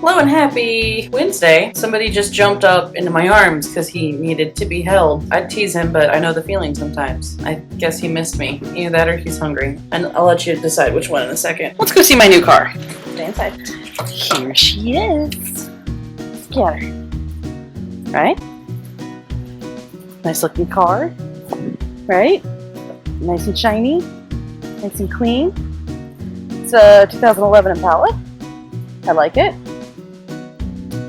Hello and happy Wednesday. Somebody just jumped up into my arms because he needed to be held. I'd tease him, but I know the feeling sometimes. I guess he missed me. Either that or he's hungry. And I'll let you decide which one in a second. Let's go see my new car. Stay inside. Here she is. Let's get her. Right? Nice looking car. Right? Nice and shiny. Nice and clean. It's a 2011 Impala. I like it.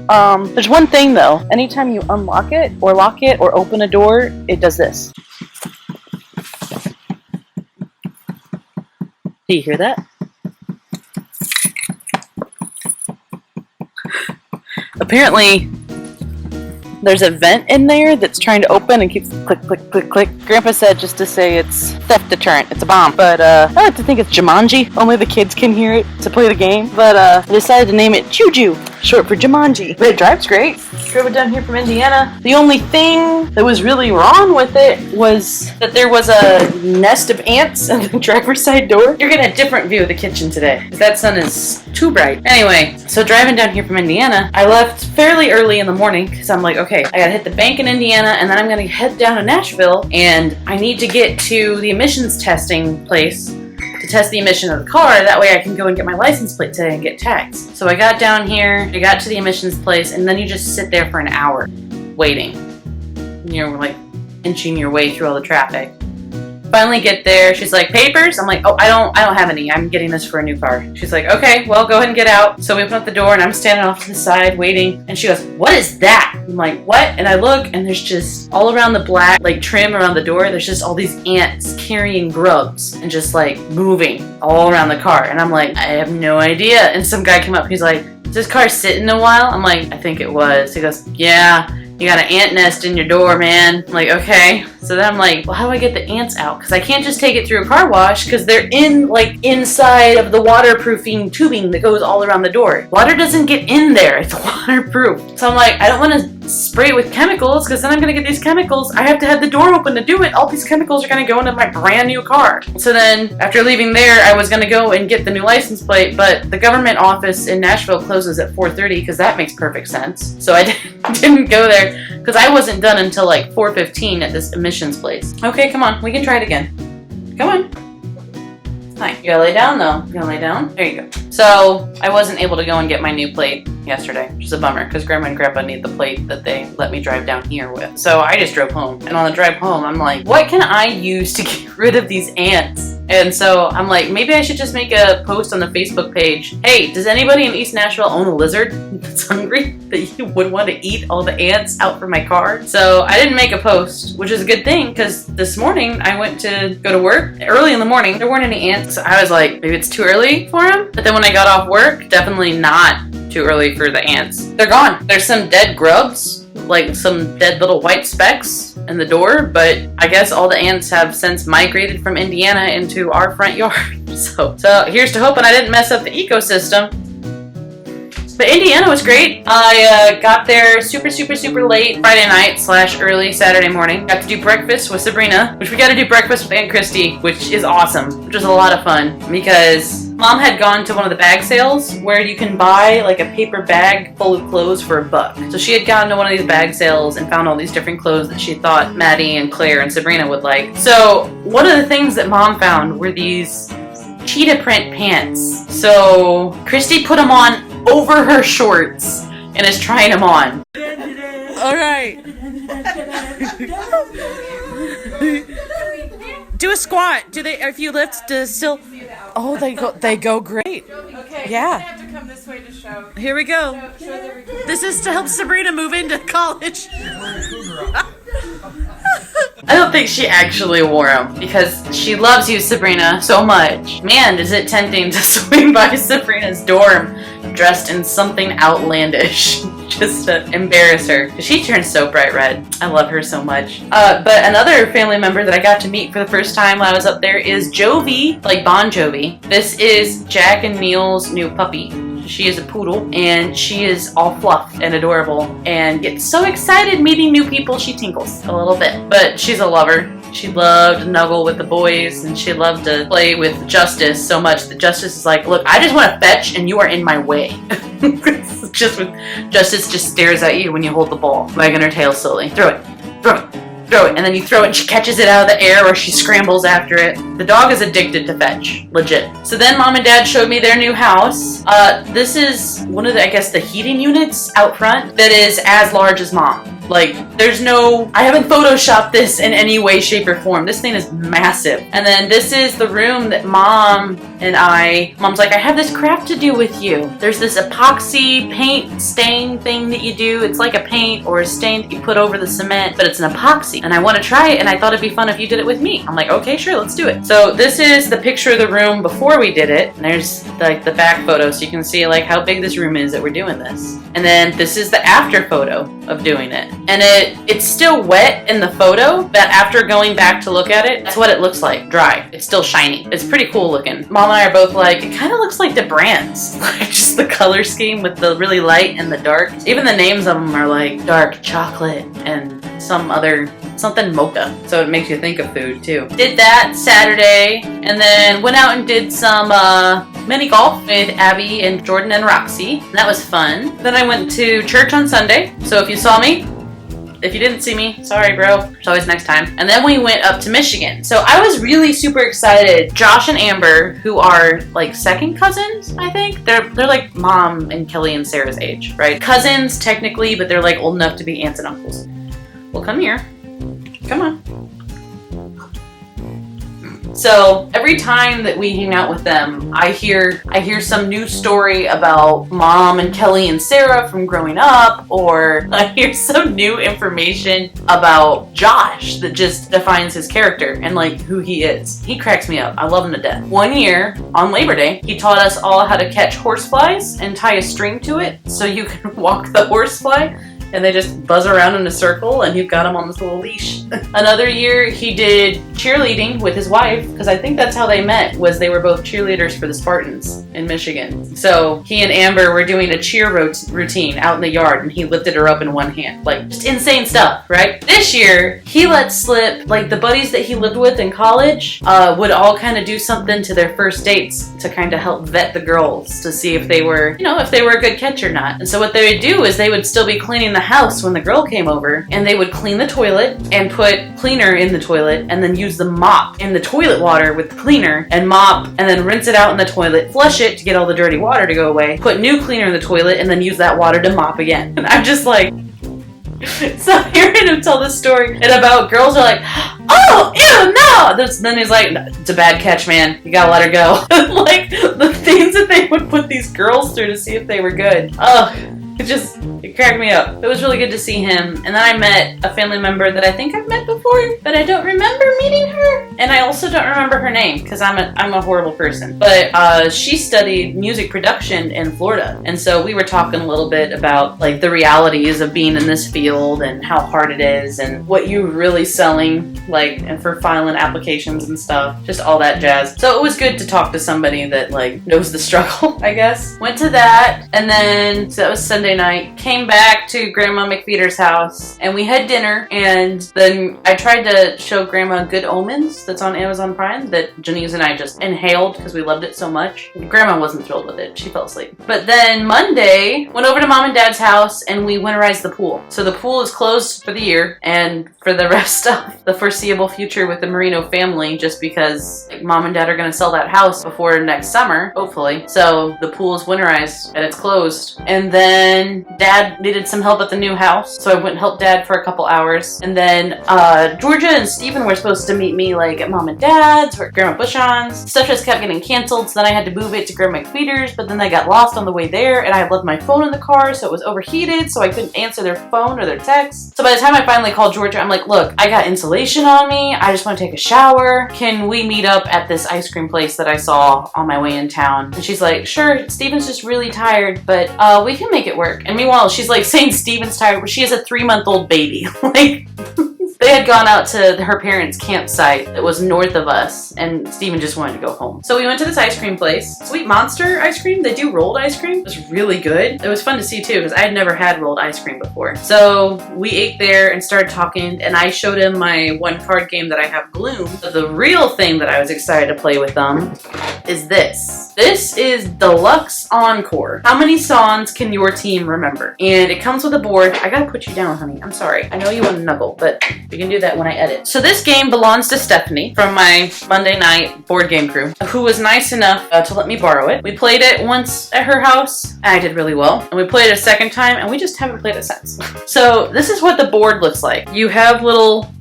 There's one thing though. Anytime you unlock it or lock it or open a door, it does this. Do you hear that? Apparently, there's a vent in there that's trying to open and keeps click, click, click, click. Grandpa said just to say it's theft deterrent. It's a bomb. But I like to think it's Jumanji. Only the kids can hear it to play the game. But I decided to name it Juju, short for Jumanji. But it drives great. Drove it down here from Indiana. The only thing that was really wrong with it was that there was a nest of ants in the driver's side door. You're getting a different view of the kitchen today. That sun is too bright. Anyway, so driving down here from Indiana, I left fairly early in the morning because I'm like, okay, I gotta hit the bank in Indiana and then I'm gonna head down to Nashville and I need to get to the emissions testing place to test the emission of the car. That way I can go and get my license plate today and get taxed. So I got down here, I got to the emissions place, and then you just sit there for an hour waiting. You're like inching your way through all the traffic. Finally get there. She's like, papers? I'm like, oh, I don't have any. I'm getting this for a new car. She's like, okay, well, go ahead and get out. So we open up the door and I'm standing off to the side waiting. And she goes, what is that? I'm like, what? And I look and there's just all around the black, like trim around the door, there's just all these ants carrying grubs and just like moving all around the car. And I'm like, I have no idea. And some guy came up, he's like, is this car sitting a while? I'm like, I think it was. He goes, yeah. You got an ant nest in your door, man. I'm like, okay. So then I'm like, well, how do I get the ants out? Because I can't just take it through a car wash because they're inside of the waterproofing tubing that goes all around the door. Water doesn't get in there. It's waterproof. So I'm like, I don't want to spray it with chemicals because then I'm going to get these chemicals. I have to have the door open to do it. All these chemicals are going to go into my brand new car. So then after leaving there, I was going to go and get the new license plate, but the government office in Nashville closes at 4:30 because that makes perfect sense. So I didn't go there because I wasn't done until like 4:15 at this emissions place. Okay, come on. We can try it again. Come on. Hi. You gotta lay down though. You gotta lay down? There you go. So I wasn't able to go and get my new plate yesterday, which is a bummer because Grandma and Grandpa need the plate that they let me drive down here with. So I just drove home. And on the drive home, I'm like, what can I use to get rid of these ants? And so I'm like, maybe I should just make a post on the Facebook page. Hey, does anybody in East Nashville own a lizard that's hungry that you would want to eat all the ants out from my car? So I didn't make a post, which is a good thing because this morning I went to go to work. Early in the morning, there weren't any ants. I was like, maybe it's too early for them. But then when I got off work, definitely not too early for the ants. They're gone. There's some dead grubs, like some dead little white specks in the door, but I guess all the ants have since migrated from Indiana into our front yard. So here's to hoping I didn't mess up the ecosystem. But Indiana was great. I got there super late Friday night / early Saturday morning. Got to do breakfast with Sabrina, which we got to do breakfast with Aunt Christy, which is awesome, which was a lot of fun because Mom had gone to one of the bag sales where you can buy like a paper bag full of clothes for $1. So she had gotten to one of these bag sales and found all these different clothes that she thought Maddie and Claire and Sabrina would like. So one of the things that Mom found were these cheetah print pants. So Christy put them on over her shorts and is trying them on. All right. Do a squat. Do they? If you lift, does still? Oh, they go great. Okay. Yeah. I have to come this way to show. Here we go. Show the recording. This is to help Sabrina move into college. I don't think she actually wore them because she loves you, Sabrina, so much. Man, is it tempting to swing by Sabrina's dorm dressed in something outlandish just to embarrass her. She turns so bright red. I love her so much. But another family member that I got to meet for the first time while I was up there is Jovi, like Bon Jovi. This is Jack and Neil's new puppy. She is a poodle, and she is all fluff and adorable and gets so excited meeting new people she tinkles a little bit. But she's a lover. She loved to snuggle with the boys, and she loved to play with Justice so much that Justice is like, look, I just want to fetch, and you are in my way. Justice just stares at you when you hold the ball, wagging her tail slowly. Throw it, and then you throw it and she catches it out of the air or she scrambles after it. The dog is addicted to fetch, legit. So then Mom and Dad showed me their new house. This is one of the, I guess, the heating units out front that is as large as Mom. Like, I haven't photoshopped this in any way, shape, or form. This thing is massive. And then this is the room that Mom's like, I have this craft to do with you. There's this epoxy paint stain thing that you do. It's like a paint or a stain that you put over the cement, but it's an epoxy. And I want to try it, and I thought it'd be fun if you did it with me. I'm like, okay, sure, let's do it. So this is the picture of the room before we did it. And there's like the back photo, so you can see like how big this room is that we're doing this. And then this is the after photo of doing it. And it's still wet in the photo, but after going back to look at it, that's what it looks like, dry. It's still shiny. It's pretty cool looking. Mom and I are both like, it kind of looks like the brands. Like just the color scheme with the really light and the dark. Even the names of them are like dark chocolate and something mocha. So it makes you think of food too. Did that Saturday and then went out and did some mini golf with Abby and Jordan and Roxy. And that was fun. Then I went to church on Sunday. So if you saw me, if you didn't see me, sorry bro, there's always next time. And then we went up to Michigan. So I was really super excited. Josh and Amber, who are like second cousins, I think. They're like Mom and Kelly and Sarah's age, right? Cousins technically, but they're like old enough to be aunts and uncles. Well, come here. Come on. So every time that we hang out with them, I hear some new story about Mom and Kelly and Sarah from growing up, or I hear some new information about Josh that just defines his character and like who he is. He cracks me up. I love him to death. One year on Labor Day, he taught us all how to catch horseflies and tie a string to it so you can walk the horsefly. And they just buzz around in a circle and you've got them on this little leash. Another year he did cheerleading with his wife, because I think that's how they met, was they were both cheerleaders for the Spartans in Michigan. So he and Amber were doing a cheer routine out in the yard and he lifted her up in one hand. Like, just insane stuff, right? This year he let slip, like the buddies that he lived with in college would all kind of do something to their first dates to kind of help vet the girls to see if they were, if they were a good catch or not. And so what they would do is they would still be cleaning the house when the girl came over, and they would clean the toilet and put cleaner in the toilet and then use the mop in the toilet water with the cleaner and mop and then rinse it out in the toilet, flush it to get all the dirty water to go away, put new cleaner in the toilet and then use that water to mop again. And I'm just like, so hearing him tell this story and about girls are like, oh, ew, no. Then he's like, it's a bad catch, man. You gotta let her go. Like the things that they would put these girls through to see if they were good. It cracked me up. It was really good to see him. And then I met a family member that I think I've met before, but I don't remember meeting her. And I also don't remember her name because I'm a horrible person. But she studied music production in Florida. And so we were talking a little bit about like the realities of being in this field and how hard it is and what you're really selling, like, and for filing applications and stuff. Just all that jazz. So it was good to talk to somebody that like knows the struggle, I guess. Went to that, and then so that was Sunday night. Came back to Grandma McFeeder's house and we had dinner, and then I tried to show Grandma Good Omens that's on Amazon Prime that Jannesa and I just inhaled because we loved it so much. Grandma wasn't thrilled with it. She fell asleep. But then Monday, went over to Mom and Dad's house and we winterized the pool. So the pool is closed for the year and for the rest of the foreseeable future with the Marino family, just because Mom and Dad are going to sell that house before next summer, hopefully. So the pool is winterized and it's closed. And then Dad needed some help at the new house, so I went and helped Dad for a couple hours. And then Georgia and Steven were supposed to meet me like at Mom and Dad's or at Grandma Bushon's. Stuff just kept getting canceled, so then I had to move it to Grandma McFeeder's, but then they got lost on the way there, and I had left my phone in the car, so it was overheated, so I couldn't answer their phone or their text. So by the time I finally called Georgia, I'm like, look, I got insulation on me, I just want to take a shower. Can we meet up at this ice cream place that I saw on my way in town? And she's like, sure, Steven's just really tired, but we can make it work. And meanwhile, she's like saying Steven's tired, but she has a 3-month-old baby. Like, they had gone out to her parents' campsite that was north of us, and Steven just wanted to go home. So we went to this ice cream place. Sweet Monster ice cream. They do rolled ice cream. It was really good. It was fun to see too, because I had never had rolled ice cream before. So we ate there and started talking, and I showed him my one card game that I have, Gloom. But the real thing that I was excited to play with them is this. This is Deluxe Encore. How many songs can your team remember? And it comes with a board. I gotta put you down, honey. I'm sorry. I know you want to snuggle, but we can do that when I edit. So this game belongs to Stephanie from my Monday night board game crew, who was nice enough to let me borrow it. We played it once at her house, and I did really well. And we played it a second time, and we just haven't played it since. So this is what the board looks like. You have little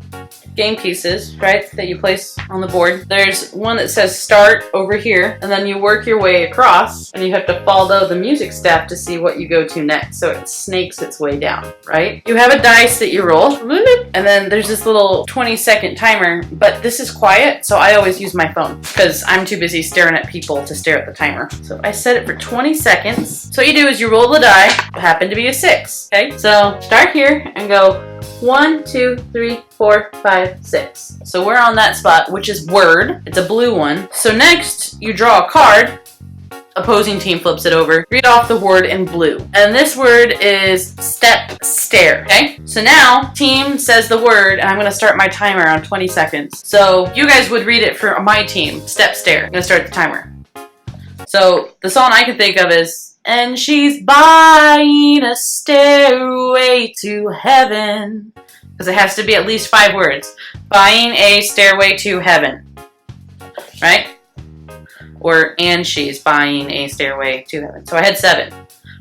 game pieces, right, that you place on the board. There's one that says start over here, and then you work your way across, and you have to follow the music staff to see what you go to next, so it snakes its way down, right? You have a dice that you roll, and then there's this little 20-second timer, but this is quiet, so I always use my phone, because I'm too busy staring at people to stare at the timer. So I set it for 20 seconds. So what you do is you roll the die, it happened to be a 6, okay? So start here and go 1, 2, 3, 4, 5, 6. So we're on that spot, which is word. It's a blue one. So next, you draw a card. Opposing team flips it over. Read off the word in blue. And this word is step, stare, okay? So now, team says the word, and I'm gonna start my timer on 20 seconds. So you guys would read it for my team, step, stare. I'm gonna start the timer. So the song I can think of is, and she's buying a stairway to heaven. Because it has to be at least 5 words. Buying a stairway to heaven. Right? Or, and she's buying a stairway to heaven. So I had 7.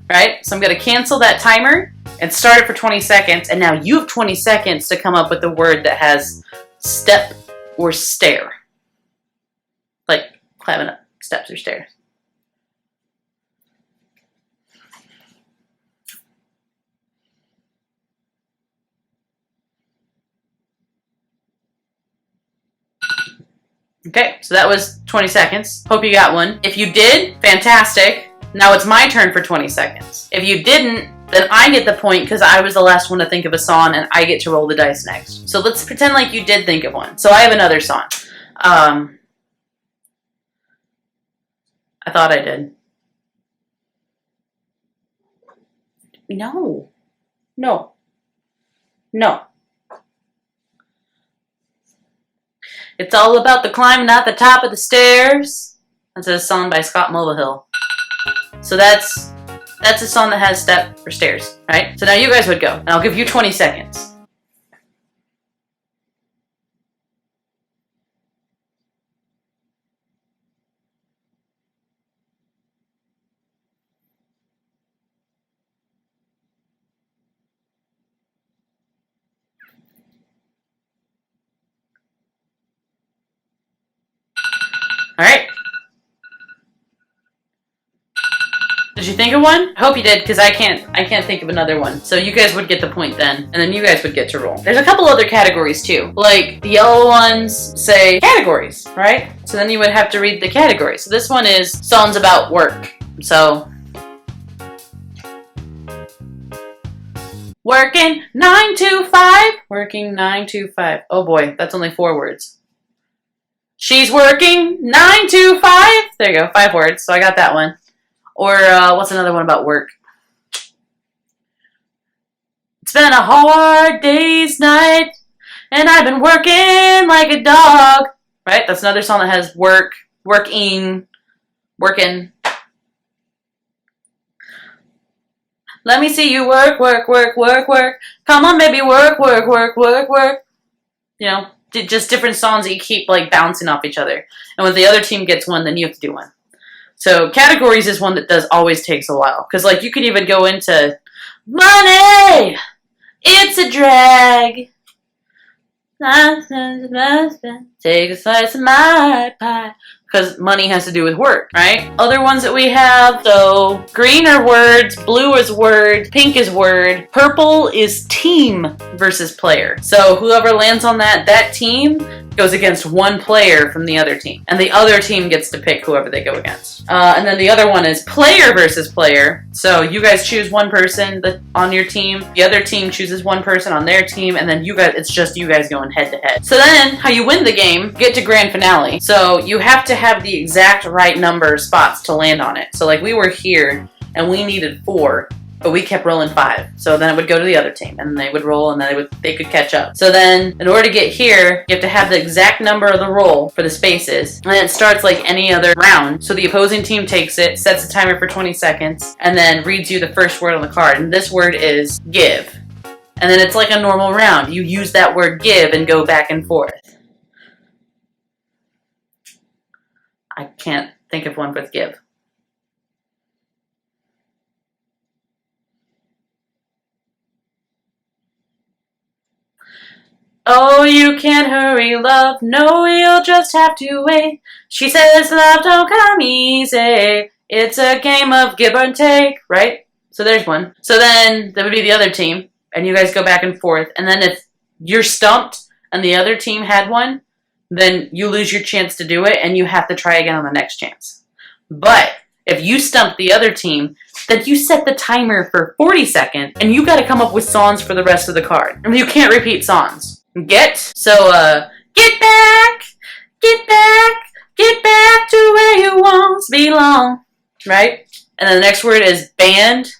Right? So I'm going to cancel that timer and start it for 20 seconds. And now you have 20 seconds to come up with a word that has step or stare. Like climbing up steps or stairs. Okay, so that was 20 seconds. Hope you got one. If you did, fantastic. Now it's my turn for 20 seconds. If you didn't, then I get the point because I was the last one to think of a song and I get to roll the dice next. So let's pretend like you did think of one. So I have another song. I thought I did. No. No. No. It's all about the climbing at the top of the stairs. That's a song by Scott Mulvihill. So that's a song that has step or stairs, right? So now you guys would go, and I'll give you 20 seconds. All right. Did you think of one? I hope you did, because I can't think of another one. So you guys would get the point then, and then you guys would get to roll. There's a couple other categories too. Like the yellow ones say categories, right? So then you would have to read the category. So this one is songs about work. So working 9 to 5. Working 9 to 5. Oh boy, that's only 4 words. She's working 9 to 5. There you go, 5 words. So I got that one. Or what's another one about work? It's been a hard day's night, and I've been working like a dog. Right? That's another song that has work, working. Let me see you work, work, work, work, work. Come on, baby, work, work, work, work, work. You know? Just different songs that you keep like bouncing off each other. And when the other team gets one, then you have to do one. So categories is one that always takes a while. Because like you could even go into money, it's a drag. Take a slice of my pie. Because money has to do with work, right? Other ones that we have, so green are words, blue is word, pink is word, purple is team versus player. So whoever lands on that team goes against one player from the other team. And the other team gets to pick whoever they go against. And then the other one is player versus player. So you guys choose one person on your team, the other team chooses one person on their team, and then it's just you guys going head to head. So then, how you win the game, get to grand finale. So you have to have the exact right number of spots to land on it. So like we were here, and we needed 4. but we kept rolling 5. So then it would go to the other team, and they would roll, and then they could catch up. So then, in order to get here, you have to have the exact number of the roll for the spaces, and it starts like any other round. So the opposing team takes it, sets a timer for 20 seconds, and then reads you the first word on the card, and this word is give. And then it's like a normal round. You use that word give and go back and forth. I can't think of one with give. Oh, you can't hurry, love. No, you'll just have to wait. She says love don't come easy. It's a game of give or take, right? So there's one. So then that would be the other team, and you guys go back and forth. And then if you're stumped and the other team had one, then you lose your chance to do it, and you have to try again on the next chance. But if you stump the other team, then you set the timer for 40 seconds, and you got to come up with songs for the rest of the card. I mean, you can't repeat songs. Get? So, get back, get back, get back to where you once belong. Right? And then the next word is band.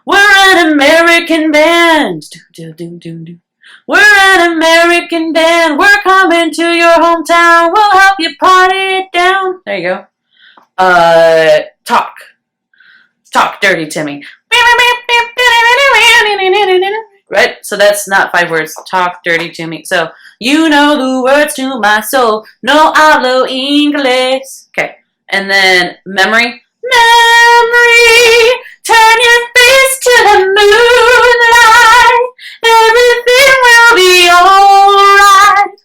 We're an American band. Do, do, do, do. We're an American band. We're coming to your hometown. We'll help you party it down. There you go. Talk. Talk dirty to me. Right? So that's not 5 words. Talk dirty to me. So, you know the words to my soul. No hablo inglés. Okay. And then memory. Memory. Turn your face to the moonlight. Everything will be alright.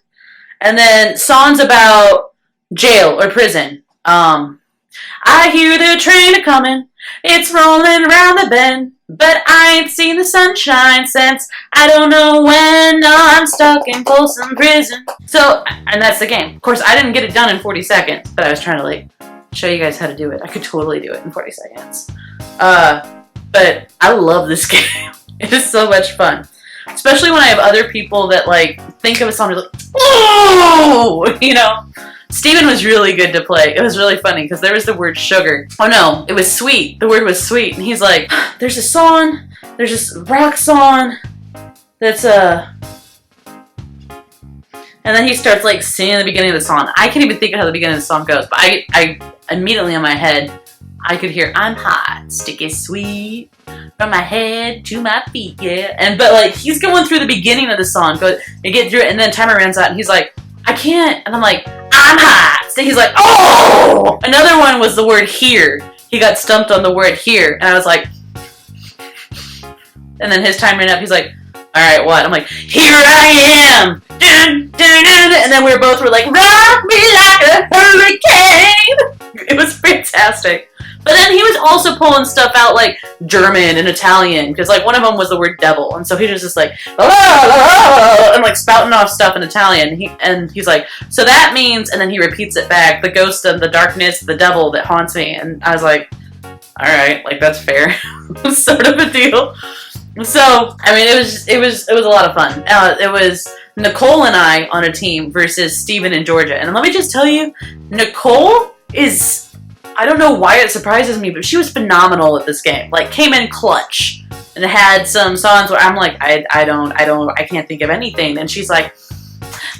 And then songs about jail or prison. I hear the train a-comin'. It's rolling around the bend. But I ain't seen the sunshine since I don't know when. I'm stuck in Folsom Prison. So, and that's the game. Of course, I didn't get it done in 40 seconds, but I was trying to like show you guys how to do it. I could totally do it in 40 seconds. But I love this game. It is so much fun. Especially when I have other people that like think of a song and like, oh, you know. Steven was really good to play. It was really funny because there was the word sugar. Oh no, it was sweet. The word was sweet. And he's like, there's a song, there's this rock song that's and then he starts like singing the beginning of the song. I can't even think of how the beginning of the song goes, but I immediately in my head, I could hear, I'm hot, sticky sweet, from my head to my feet, yeah. But like, he's going through the beginning of the song, you get through it, and then timer runs out, and he's like, I can't. And I'm like, I'm hot. So he's like, oh! Another one was the word here. He got stumped on the word here, and I was like, and then his time ran up, he's like, all right, what? I'm like, here I am! Dun, dun, dun. And then we both were like, rock me like a hurricane! It was fantastic. But then he was also pulling stuff out like German and Italian, because like one of them was the word devil, and so he was just like, and like spouting off stuff in Italian. And he's like, so that means, and then he repeats it back, the ghost of the darkness, the devil that haunts me. And I was like, all right, like that's fair, sort of a deal. So I mean, it was a lot of fun. It was Nicole and I on a team versus Steven and Georgia, and let me just tell you, Nicole is. I don't know why it surprises me, but she was phenomenal at this game. Like, came in clutch and had some songs where I'm like, I can't think of anything. And she's like,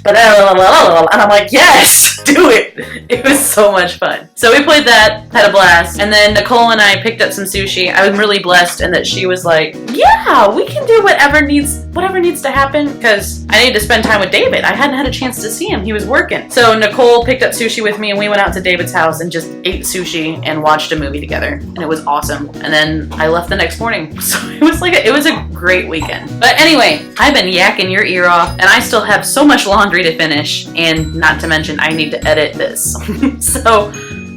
and I'm like, yes, do it. It was so much fun. So we played that, had a blast. And then Nicole and I picked up some sushi. I was really blessed in that she was like, yeah, we can do whatever needs to happen, because I need to spend time with David. I hadn't had a chance to see him. He was working. So Nicole picked up sushi with me, and we went out to David's house and just ate sushi and watched a movie together. And it was awesome. And then I left the next morning. So it was a great weekend. But anyway, I've been yakking your ear off, and I still have so much laundry to finish, and not to mention I need to edit this. So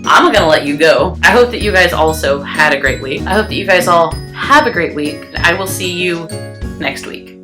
I'm gonna let you go. I hope that you guys also had a great week. I hope that you guys all have a great week. I will see you next week.